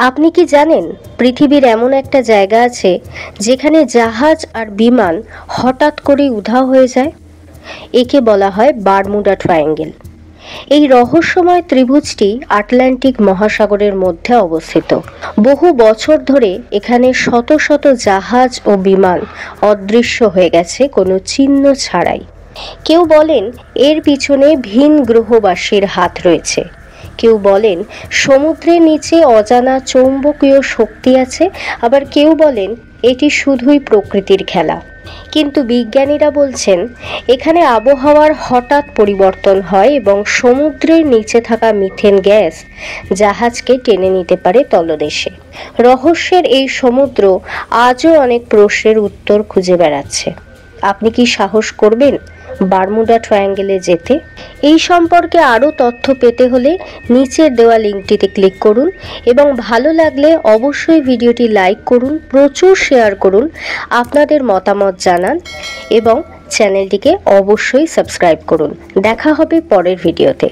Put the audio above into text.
আপনি কি জানেন পৃথিবীর এমন একটা জায়গা আছে যেখানে জাহাজ আর বিমান হঠাৎ করে উধাও হয়ে যায়? একে বলা হয় বারমুডা ট্রায়াঙ্গেল। এই রহস্যময় ত্রিভুজটি আটলান্টিক মহাসাগরের মধ্যে অবস্থিত। বহু বছর ধরে এখানে শত শত জাহাজ ও বিমান অদৃশ্য হয়ে গেছে কোনো চিহ্ন ছাড়াই। কেউ বলেন এর পিছনে ভিন গ্রহবাসীর হাত রয়েছে, কেউ বলেন সমুদ্রের নিচে অজানা চৌম্বকীয় শক্তি আছে, আবার কেউ বলেন এটি শুধুই প্রকৃতির খেলা। কিন্তু বিজ্ঞানীরা বলছেন এখানে আবহাওয়ার হঠাৎ পরিবর্তন হয় এবং সমুদ্রের নিচে থাকা মিথেন গ্যাস জাহাজকে টেনে নিতে পারে তলদেশে। রহস্যের এই সমুদ্র আজও অনেক প্রশ্নের উত্তর খুঁজে বেড়াচ্ছে। আপনি কি সাহস করবেন বারমুডা ট্রায়াঙ্গেলে যেতে? এই সম্পর্কে আরও তথ্য পেতে হলে নিচের দেওয়া লিঙ্কটিতে ক্লিক করুন এবং ভালো লাগলে অবশ্যই ভিডিওটি লাইক করুন, প্রচুর শেয়ার করুন, আপনাদের মতামত জানান এবং চ্যানেলটিকে অবশ্যই সাবস্ক্রাইব করুন। দেখা হবে পরের ভিডিওতে।